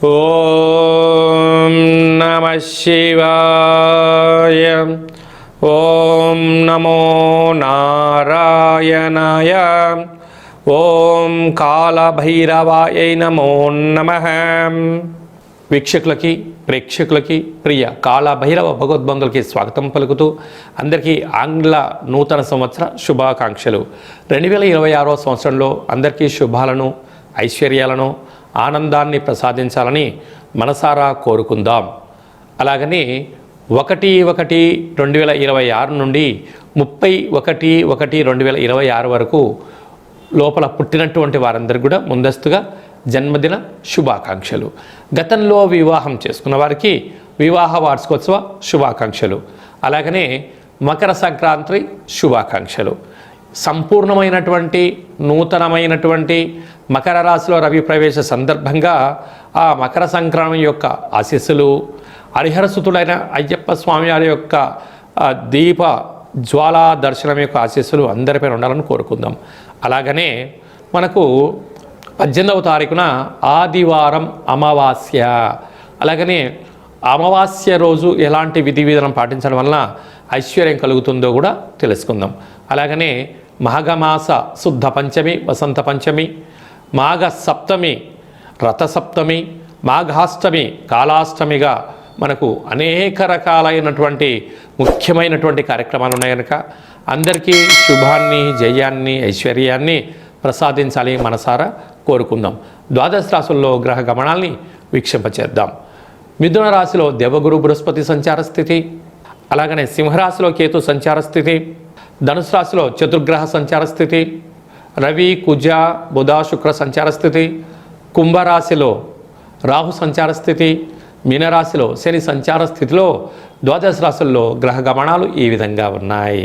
ఓం నమః శివాయ. ఓం నమో నారాయణాయ. ఓం కాళభైరవాయ నమో నమః. వీక్షకులకి ప్రేక్షకులకి ప్రియ కాళభైరవ భగవద్బంధులకి స్వాగతం పలుకుతూ అందరికీ ఆంగ్ల నూతన సంవత్సర శుభాకాంక్షలు. 2026వ సంవత్సరంలో అందరికీ శుభాలను, ఐశ్వర్యాలను, ఆనందాన్ని ప్రసాదించాలని మనసారా కోరుకుందాం. అలాగని 1/1/2026 నుండి 30/1/2026 వరకు లోపల పుట్టినటువంటి వారందరికీ కూడా ముందస్తుగా జన్మదిన శుభాకాంక్షలు. గతంలో వివాహం చేసుకున్న వారికి వివాహ వార్షికోత్సవ శుభాకాంక్షలు. అలాగనే మకర సంక్రాంతి శుభాకాంక్షలు. సంపూర్ణమైనటువంటి నూతనమైనటువంటి మకర రాశిలో రవి ప్రవేశ సందర్భంగా ఆ మకర సంక్రాంతి యొక్క ఆశీస్సులు, హరిహరసుతుడైన అయ్యప్ప స్వామి వారి యొక్క దీప జ్వాలా దర్శనం యొక్క ఆశీస్సులు అందరిపైన ఉండాలని కోరుకుందాం. అలాగనే మనకు 18వ తారీఖున ఆదివారం అమావాస్య. అలాగనే అమావాస్య రోజు ఎలాంటి విధి విధానం పాటించడం వలన ఐశ్వర్యం కలుగుతుందో కూడా తెలుసుకుందాం. అలాగనే మాఘమాస శుద్ధ పంచమి, వసంత పంచమి, మాఘ సప్తమి, రథసప్తమి, మాఘాష్టమి, కాళాష్టమిగా మనకు అనేక రకాలైనటువంటి ముఖ్యమైనటువంటి కార్యక్రమాలు ఉన్నాయి కనుక అందరికీ శుభాన్ని, జయాన్ని, ఐశ్వర్యాన్ని ప్రసాదించాలి మనసారా కోరుకుందాం. ద్వాదశ రాశుల్లో గ్రహ గమనాల్ని వీక్షింపచేద్దాం. మిథున రాశిలో దేవగురు బృహస్పతి సంచార స్థితి, అలాగనే సింహరాశిలో కేతు సంచార స్థితి, ధనుసు రాశిలో చతుర్గ్రహ సంచార స్థితి, రవి, కుజ, బుధ, శుక్ర సంచార స్థితి, కుంభరాశిలో రాహు సంచార స్థితి, మీనరాశిలో శని సంచార స్థితిలో ద్వాదశ రాశుల్లో గ్రహ గమనాలు ఈ విధంగా ఉన్నాయి.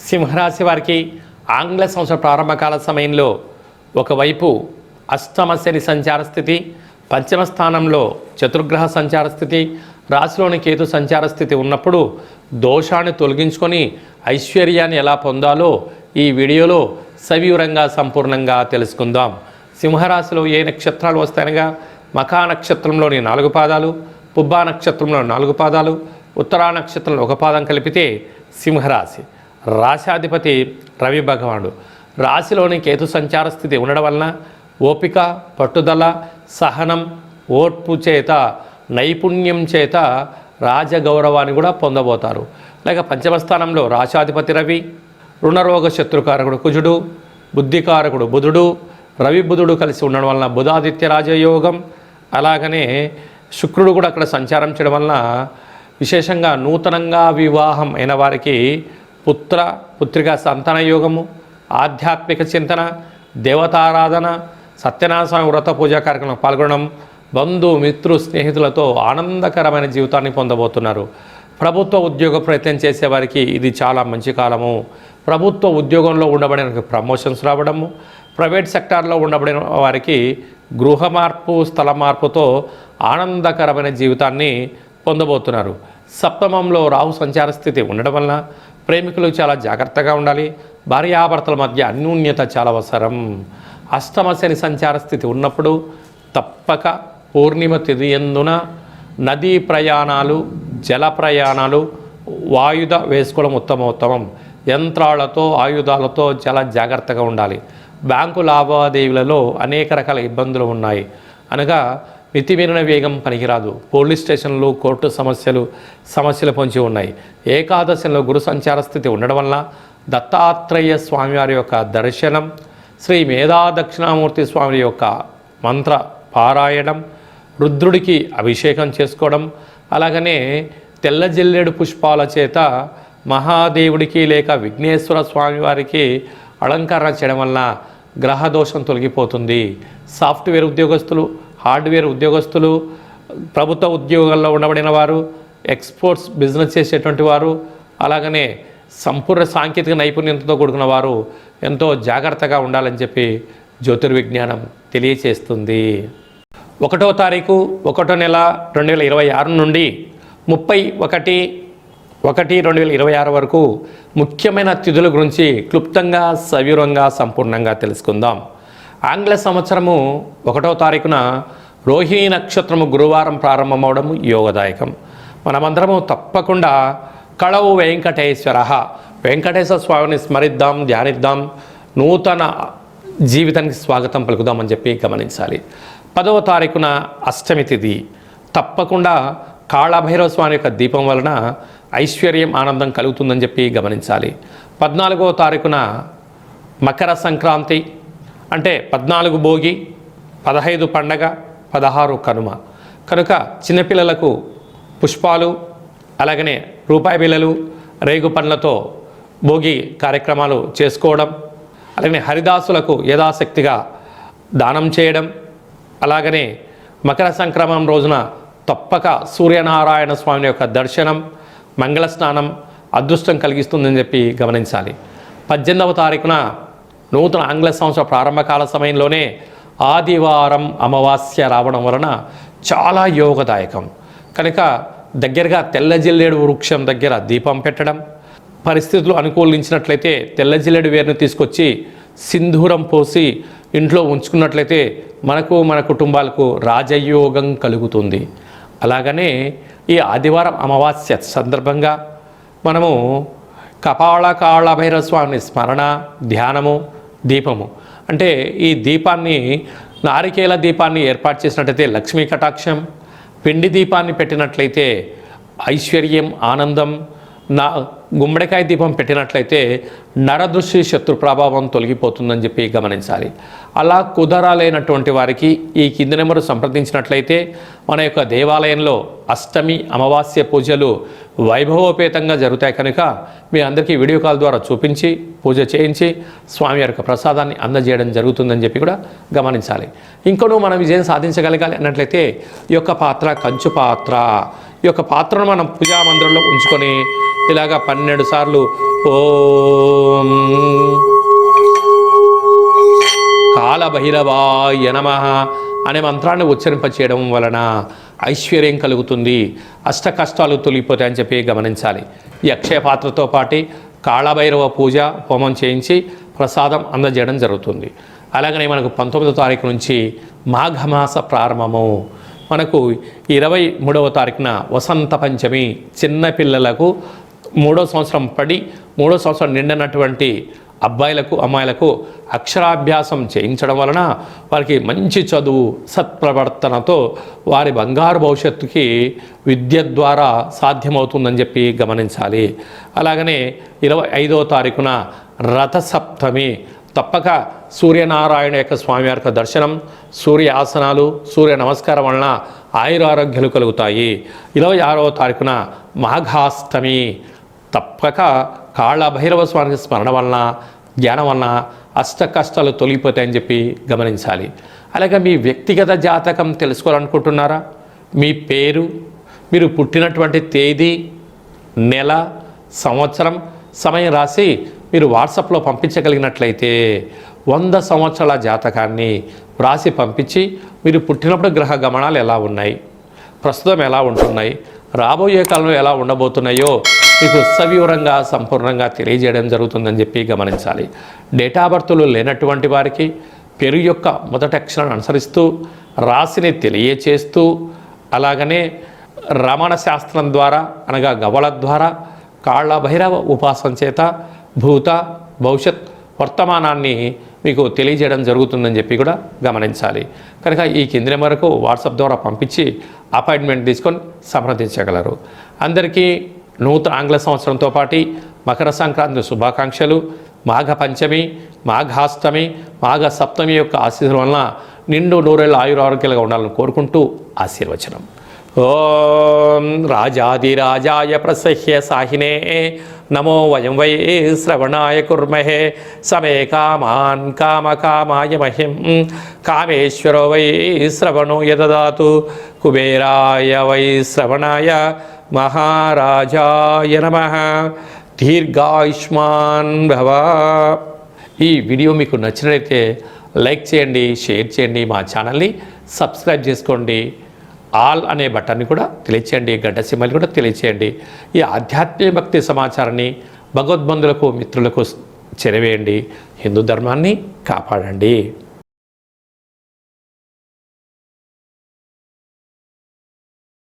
సింహరాశి వారికి ఆంగ్ల సంవత్సర ప్రారంభకాల సమయంలో ఒకవైపు అష్టమ శని సంచార స్థితి, పంచమ స్థానంలో చతుర్గ్రహ సంచార స్థితి, రాశిలోని కేతు సంచార స్థితి ఉన్నప్పుడు దోషాన్ని తొలగించుకొని ఐశ్వర్యాన్ని ఎలా పొందాలో ఈ వీడియోలో సవివరంగా సంపూర్ణంగా తెలుసుకుందాం. సింహరాశిలో ఏ నక్షత్రాలు వస్తాయనగా మఖా నక్షత్రంలోని 4 పాదాలు, పుబ్బా నక్షత్రంలో 4 పాదాలు, ఉత్తరా నక్షత్రంలో 1 పాదం కలిపితే సింహరాశి. రాశాధిపతి రవి భగవానుడు. రాశిలోని కేతు సంచార స్థితి ఉండడం వలన ఓపిక, పట్టుదల, సహనం, ఓర్పు చేత, నైపుణ్యం చేత రాజగౌరవాన్ని కూడా పొందబోతారు. లేక పంచమ స్థానంలో రాశాధిపతి రవి, రుణరోగ శత్రుకారకుడు కుజుడు, బుద్ధికారకుడు బుధుడు, రవి బుధుడు కలిసి ఉండడం వలన బుధాదిత్య రాజయోగం. అలాగనే శుక్రుడు కూడా అక్కడ సంచారం చేయడం వలన విశేషంగా నూతనంగా వివాహం అయిన వారికి పుత్ర పుత్రిక సంతాన యోగము, ఆధ్యాత్మిక చింతన, దేవతారాధన, సత్యనారాయణ స్వామి వ్రత పూజా కార్యక్రమంలో పాల్గొనడం, బంధు మిత్రు స్నేహితులతో ఆనందకరమైన జీవితాన్ని పొందబోతున్నారు. ప్రభుత్వ ఉద్యోగ ప్రయత్నం చేసేవారికి ఇది చాలా మంచి కాలము. ప్రభుత్వ ఉద్యోగంలో ఉండబడిన ప్రమోషన్స్ రావడము, ప్రైవేట్ సెక్టార్లో ఉండబడిన వారికి గృహ మార్పు, స్థల మార్పుతో ఆనందకరమైన జీవితాన్ని పొందబోతున్నారు. సప్తమంలో రాహు సంచార స్థితి ఉండడం వలన ప్రేమికులు చాలా జాగ్రత్తగా ఉండాలి. భార్యాభర్తల మధ్య అన్యోన్యత చాలా అవసరం. అష్టమ శని సంచార స్థితి ఉన్నప్పుడు తప్పక పూర్ణిమ తిథి యందున నదీ ప్రయాణాలు, జల ప్రయాణాలు, వాయుధ వేసుకోవడం ఉత్తమోత్తమం. యంత్రాలతో, ఆయుధాలతో చాలా జాగ్రత్తగా ఉండాలి. బ్యాంకు లావాదేవీలలో అనేక రకాల ఇబ్బందులు ఉన్నాయి అనగా మితిమీరిన వేగం పనికిరాదు. పోలీస్ స్టేషన్లు, కోర్టు సమస్యలు పొంచి ఉన్నాయి. ఏకాదశిలో గురు సంచార స్థితి ఉండడం వల్ల దత్తాత్రేయ స్వామివారి యొక్క దర్శనం, శ్రీ మేధా దక్షిణామూర్తి స్వామి యొక్క మంత్ర పారాయణం, రుద్రుడికి అభిషేకం చేసుకోవడం, అలాగనే తెల్ల జిల్లేడు పుష్పాల చేత మహాదేవుడికి లేక విఘ్నేశ్వర స్వామివారికి అలంకరణ చేయడం వలన గ్రహదోషం తొలగిపోతుంది. సాఫ్ట్వేర్ ఉద్యోగస్తులు, హార్డ్వేర్ ఉద్యోగస్తులు, ప్రభుత్వ ఉద్యోగాల్లో ఉండబడిన వారు, ఎక్స్పోర్ట్స్ బిజినెస్ చేసేటువంటి వారు, అలాగనే సంపూర్ణ సాంకేతిక నైపుణ్యంతో కూడుకున్న వారు ఎంతో జాగ్రత్తగా ఉండాలని చెప్పి జ్యోతిర్విజ్ఞానం తెలియచేస్తుంది. 1వ తారీఖు 1వ నెల 2026 నుండి 31/1/2026 వరకు ముఖ్యమైన తిథుల గురించి క్లుప్తంగా, సవివరంగా, సంపూర్ణంగా తెలుసుకుందాం. ఆంగ్ల సంవత్సరము 1వ తారీఖున రోహిణీ నక్షత్రము గురువారం ప్రారంభమవడం యోగదాయకం. మనమందరము తప్పకుండా కళవు వెంకటేశ్వర వెంకటేశ్వర స్వామిని స్మరిద్దాం, ధ్యానిద్దాం, నూతన జీవితానికి స్వాగతం పలుకుదామని చెప్పి గమనించాలి. 10వ తారీఖున అష్టమి తిథి. తప్పకుండా కాళభైరవ స్వామి యొక్క దీపం వలన ఐశ్వర్యం, ఆనందం కలుగుతుందని చెప్పి గమనించాలి. 14వ తారీఖున మకర సంక్రాంతి, అంటే 14 భోగి, 15 పండగ, 16 కనుమ. కనుక చిన్నపిల్లలకు పుష్పాలు, అలాగనే రూపాయి బిళ్ళలు, రేగు పండ్లతో భోగి కార్యక్రమాలు చేసుకోవడం, అలాగనే హరిదాసులకు యథాశక్తిగా దానం చేయడం, అలాగనే మకర సంక్రమణం రోజున తప్పక సూర్యనారాయణ స్వామి యొక్క దర్శనం, మంగళ స్నానం అదృష్టం కలిగిస్తుందని చెప్పి గమనించాలి. 18వ తారీఖున నూతన ఆంగ్ల సంవత్సర ప్రారంభకాల సమయంలోనే ఆదివారం అమావాస్య రావడం వలన చాలా యోగదాయకం. కనుక దగ్గరగా తెల్ల జిల్లేడు వృక్షం దగ్గర దీపం పెట్టడం, పరిస్థితులు అనుకూలించినట్లయితే తెల్ల జిల్లేడు వేరుని తీసుకొచ్చి సింధూరం పోసి ఇంట్లో ఉంచుకున్నట్లయితే మనకు, మన కుటుంబాలకు రాజయోగం కలుగుతుంది. అలాగనే ఈ ఆదివారం అమావాస్య సందర్భంగా మనము కాళభైరవ స్వామిని స్మరణ, ధ్యానము, దీపము, అంటే ఈ దీపాన్ని నారికేల దీపాన్ని ఏర్పాటు చేసినట్లయితే లక్ష్మీ కటాక్షం, పిండి దీపాన్ని పెట్టినట్లయితే ఐశ్వర్యం, ఆనందం, గుమ్మడికాయ దీపం పెట్టినట్లయితే నరదృష్టి, శత్రు ప్రభావం తొలగిపోతుందని చెప్పి గమనించాలి. అలా కుదరాలైనటువంటి వారికి ఈ కింది నెంబరు సంప్రదించినట్లయితే మన యొక్క దేవాలయంలో అష్టమి అమావాస్య పూజలు వైభవోపేతంగా జరుగుతాయి. కనుక మీ అందరికీ వీడియో కాల్ ద్వారా చూపించి పూజ చేయించి స్వామి యొక్క ప్రసాదాన్ని అందజేయడం జరుగుతుందని చెప్పి కూడా గమనించాలి. ఇంకొను మనం విజయం సాధించగలగాలి అన్నట్లయితే ఈ యొక్క పాత్ర కంచు పాత్ర, ఈ యొక్క పాత్రను మనం పూజా మందిరంలో ఉంచుకొని ఇలాగా 12 సార్లు ఓం కాళభైరవాయ నమః అనే మంత్రాన్ని ఉచ్చరింపచేయడం వలన ఐశ్వర్యం కలుగుతుంది, అష్ట కష్టాలు తొలగిపోతాయని చెప్పి గమనించాలి. ఈ అక్షయ పాత్రతో పాటు కాళభైరవ పూజ హోమం చేయించి ప్రసాదం అందజేయడం జరుగుతుంది. అలాగనే మనకు 19వ తారీఖు నుంచి మాఘమాస ప్రారంభము. మనకు 23వ తారీఖున వసంత పంచమి. చిన్నపిల్లలకు 3వ సంవత్సరం పడి 3వ సంవత్సరం నిండినటువంటి అబ్బాయిలకు, అమ్మాయిలకు అక్షరాభ్యాసం చేయించడం వలన వారికి మంచి చదువు, సత్ప్రవర్తనతో వారి బంగారు భవిష్యత్తుకి విద్య ద్వారా సాధ్యమవుతుందని చెప్పి గమనించాలి. అలాగనే 25వ తారీఖున రథసప్తమి. తప్పక సూర్యనారాయణ యొక్క స్వామి యొక్క దర్శనం, సూర్య ఆసనాలు, సూర్య నమస్కారం వలన ఆయురారోగ్యాలు కలుగుతాయి. 26వ తారీఖున మాఘాష్టమి. తప్పక కాళభైరవ స్వామికి స్మరణ వలన, జ్ఞానం వలన అష్ట కష్టాలు తొలగిపోతాయని చెప్పి గమనించాలి. అలాగే మీ వ్యక్తిగత జాతకం తెలుసుకోవాలనుకుంటున్నారా? మీ పేరు, మీరు పుట్టినటువంటి తేదీ, నెల, సంవత్సరం, సమయం రాసి మీరు వాట్సాప్లో పంపించగలిగినట్లయితే 100 సంవత్సరాల జాతకాన్ని వ్రాసి పంపించి మీరు పుట్టినప్పుడు గ్రహ గమనాలు ఎలా ఉన్నాయి, ప్రస్తుతం ఎలా ఉంటున్నాయి, రాబోయే కాలంలో ఎలా ఉండబోతున్నాయో మీకు సవివరంగా సంపూర్ణంగా తెలియజేయడం జరుగుతుందని చెప్పి గమనించాలి. డేటా బర్త్లు లేనటువంటి వారికి పేరు యొక్క మొదటి అక్షరాన్ని అనుసరిస్తూ రాశిని తెలియచేస్తూ, అలాగనే రమణ శాస్త్రం ద్వారా అనగా గవళ ద్వారా కాళభైరవ ఉపాసన చేత భూత, భవిష్యత్, వర్తమానాన్ని మీకు తెలియజేయడం jరుగుతుందని చెప్పి కూడా గమనించాలి. కనుక ఈ కింది నెంబర్కు వాట్సాప్ ద్వారా పంపించి అపాయింట్మెంట్ తీసుకొని సంప్రదించగలరు. అందరికీ నూతన ఆంగ్ల సంవత్సరంతో పాటు మకర సంక్రాంతి శుభాకాంక్షలు. మాఘ పంచమి, మాఘాష్టమి, మాఘ సప్తమి యొక్క ఆశీస్సుల వలన నిండు నూరేళ్ళ ఆయురారోగ్యాలుగా ఉండాలని కోరుకుంటూ ఆశీర్వచనం. ఓం రాజాదిరాజాయ ప్రసహ్య సాహినే నమో వయం వై శ్రవణాయ కుర్మహే సమే కామాన్ కామకామాయ మహిం కామేశ్వరో వై శ్రవణో యదదాతు కుబేరాయ వై శ్రవణాయ మహారాజాయ నమః. దీర్ఘాయుష్మాన్ భవ. ఈ వీడియో మీకు నచ్చినట్లయితే లైక్ చేయండి, షేర్ చేయండి, మా ఛానల్ని సబ్స్క్రైబ్ చేసుకోండి. ఆల్ అనే బటన్ని కూడా తెలియచేయండి, గంట సింబల్ కూడా తెలియచేయండి. ఈ ఆధ్యాత్మిక భక్తి సమాచారాన్ని భగవద్బంధులకు, మిత్రులకు చేరవేయండి. హిందూ ధర్మాన్ని కాపాడండి.